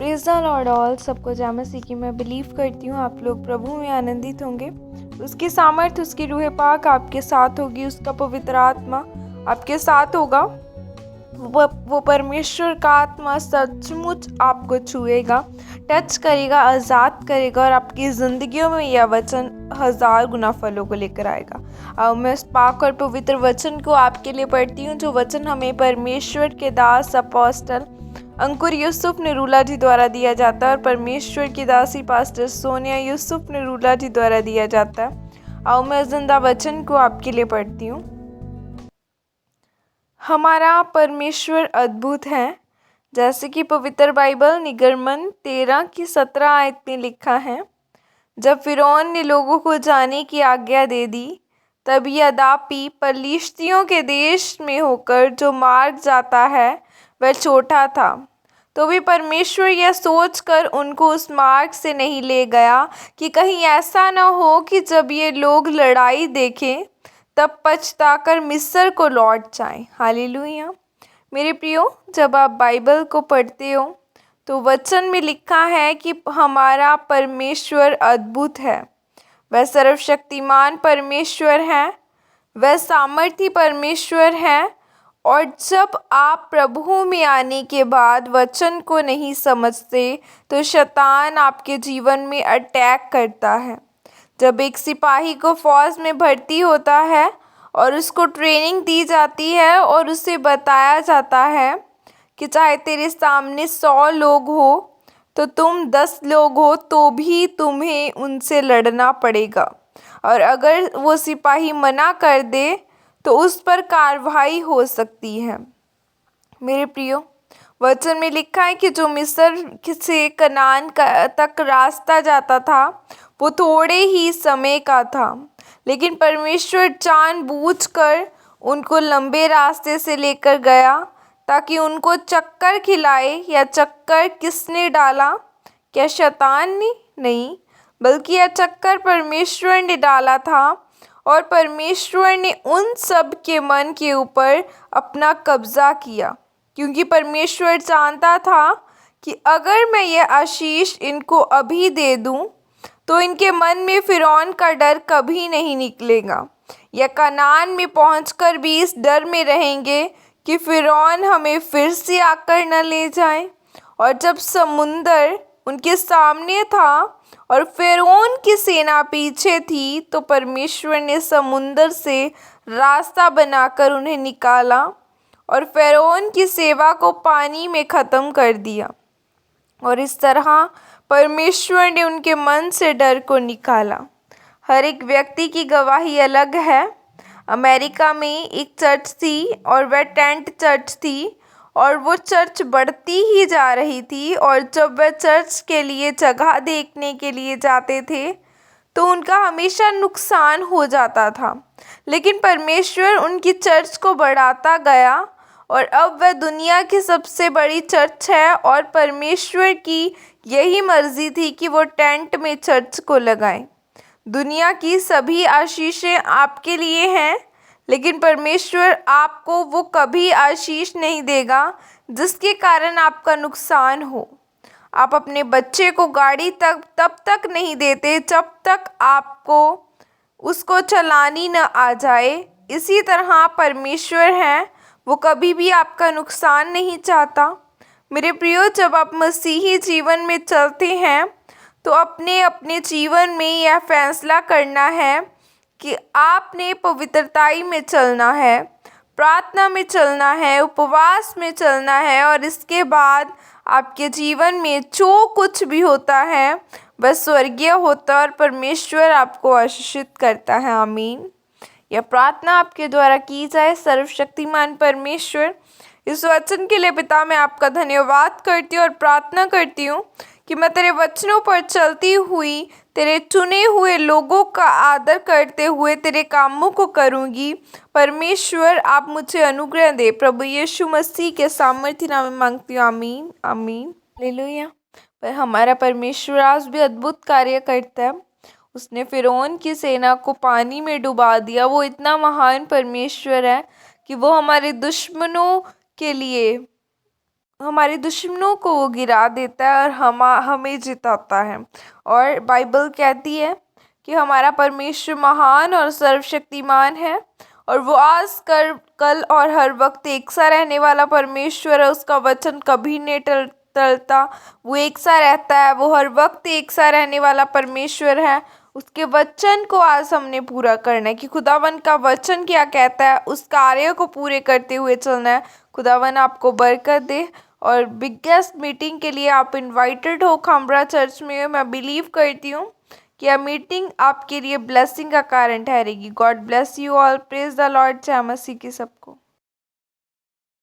Praise the Lord all. सबको जय मसीह की मैं बिलीव करती हूँ आप लोग प्रभु में आनंदित होंगे। उसकी सामर्थ, उसकी रूह पाक आपके साथ होगी, उसका पवित्र आत्मा आपके साथ होगा। वो परमेश्वर का आत्मा सचमुच आपको छुएगा, टच करेगा, आज़ाद करेगा और आपकी ज़िंदगियों में यह वचन 1000 गुना फलों को लेकर आएगा। अब मैं उस पाक और पवित्र वचन को आपके लिए पढ़ती हूँ, जो वचन हमें परमेश्वर के दास अपोस्टल अंकुर यूसुफ निरूला जी द्वारा दिया जाता है और परमेश्वर की दासी पास्टर सोनिया यूसुफ निरूला जी द्वारा दिया जाता है। आओ मैं जिंदा वचन को आपके लिए पढ़ती हूँ। हमारा परमेश्वर अद्भुत है। जैसे कि पवित्र बाइबल निगमन 13 की 17 आयत में लिखा है, जब फिरौन ने लोगों को जाने की आज्ञा दे दी, तब यद्यपि पलिश्तियों के देश में होकर जो मार्ग जाता है वह छोटा था, तो भी परमेश्वर यह सोचकर उनको उस मार्ग से नहीं ले गया कि कहीं ऐसा न हो कि जब ये लोग लड़ाई देखें तब पछताकर मिस्र को लौट जाएं। हालेलुया। मेरे प्रियो, जब आप बाइबल को पढ़ते हो तो वचन में लिखा है कि हमारा परमेश्वर अद्भुत है। वह सर्वशक्तिमान परमेश्वर है, वह सामर्थी परमेश्वर है। और जब आप प्रभु में आने के बाद वचन को नहीं समझते तो शैतान आपके जीवन में अटैक करता है। जब एक सिपाही को फौज में भर्ती होता है और उसको ट्रेनिंग दी जाती है और उसे बताया जाता है कि चाहे तेरे सामने 100 लोग हो तो तुम 10 लोग हो तो भी तुम्हें उनसे लड़ना पड़ेगा, और अगर वो सिपाही मना कर दे तो उस पर कार्रवाई हो सकती है। मेरे प्रियो, वचन में लिखा है कि जो मिस्र से कनान तक रास्ता जाता था वो थोड़े ही समय का था, लेकिन परमेश्वर जानबूझकर उनको लंबे रास्ते से लेकर गया ताकि उनको चक्कर खिलाए। या चक्कर किसने डाला? क्या शैतान ने? नहीं, बल्कि यह चक्कर परमेश्वर ने डाला था, और परमेश्वर ने उन सब के मन के ऊपर अपना कब्जा किया, क्योंकि परमेश्वर जानता था कि अगर मैं यह आशीष इनको अभी दे दूं तो इनके मन में फिरौन का डर कभी नहीं निकलेगा। यह कनान में पहुंचकर भी इस डर में रहेंगे कि फिरौन हमें फिर से आकर न ले जाए। और जब समुंदर उनके सामने था और फिरौन की सेना पीछे थी, तो परमेश्वर ने समुंदर से रास्ता बनाकर उन्हें निकाला और फिरौन की सेवा को पानी में ख़त्म कर दिया। और इस तरह परमेश्वर ने उनके मन से डर को निकाला। हर एक व्यक्ति की गवाही अलग है। अमेरिका में एक चर्च थी और वह टेंट चर्च थी, और वो चर्च बढ़ती ही जा रही थी। और जब वह चर्च के लिए जगह देखने के लिए जाते थे तो उनका हमेशा नुकसान हो जाता था, लेकिन परमेश्वर उनकी चर्च को बढ़ाता गया और अब वह दुनिया की सबसे बड़ी चर्च है। और परमेश्वर की यही मर्जी थी कि वो टेंट में चर्च को लगाएं। दुनिया की सभी आशीषें आपके लिए हैं, लेकिन परमेश्वर आपको वो कभी आशीष नहीं देगा जिसके कारण आपका नुकसान हो। आप अपने बच्चे को गाड़ी तब तक नहीं देते जब तक आपको उसको चलानी न आ जाए। इसी तरह परमेश्वर है, वो कभी भी आपका नुकसान नहीं चाहता। मेरे प्रियो, जब आप मसीही जीवन में चलते हैं तो अपने जीवन में यह फैसला करना है कि आपने पवित्रताई में चलना है, प्रार्थना में चलना है, उपवास में चलना है, और इसके बाद आपके जीवन में जो कुछ भी होता है वह स्वर्गीय होता है और परमेश्वर आपको आशीषित करता है। आमीन। यह प्रार्थना आपके द्वारा की जाए। सर्वशक्तिमान परमेश्वर, इस वचन के लिए पिता मैं आपका धन्यवाद करती हूँ और प्रार्थना करती हूँ कि मैं तेरे वचनों पर चलती हुई तेरे चुने हुए लोगों का आदर करते हुए तेरे कामों को करूँगी। परमेश्वर, आप मुझे अनुग्रह दे। प्रभु यीशु मसीह के सामर्थ्य नाम में मांगती हूँ। आमीन आमीन। हालेलुया। पर हमारा परमेश्वर आज भी अद्भुत कार्य करता है। उसने फिरौन की सेना को पानी में डुबा दिया। वो इतना महान परमेश्वर है कि वो हमारे दुश्मनों के लिए हमारे दुश्मनों को वो गिरा देता है और हमें जिताता है। और बाइबल कहती है कि हमारा परमेश्वर महान और सर्वशक्तिमान है और वो आज कल और हर वक्त एक सा रहने वाला परमेश्वर है। उसका वचन कभी नहीं टलता, वो एक सा रहता है, वो हर वक्त एक सा रहने वाला परमेश्वर है। उसके वचन को आज हमने पूरा करना है कि खुदावन का वचन क्या कहता है, उस कार्य को पूरे करते हुए चलना है। खुदावन आपको बरकत दे। और बिगेस्ट मीटिंग के लिए आप इनवाइटेड हो, खामरा चर्च में। मैं बिलीव करती हूँ कि यह मीटिंग आपके लिए ब्लेसिंग का कारण ठहरेगी। God bless you all. Praise the Lord. जय मसीह की सबको।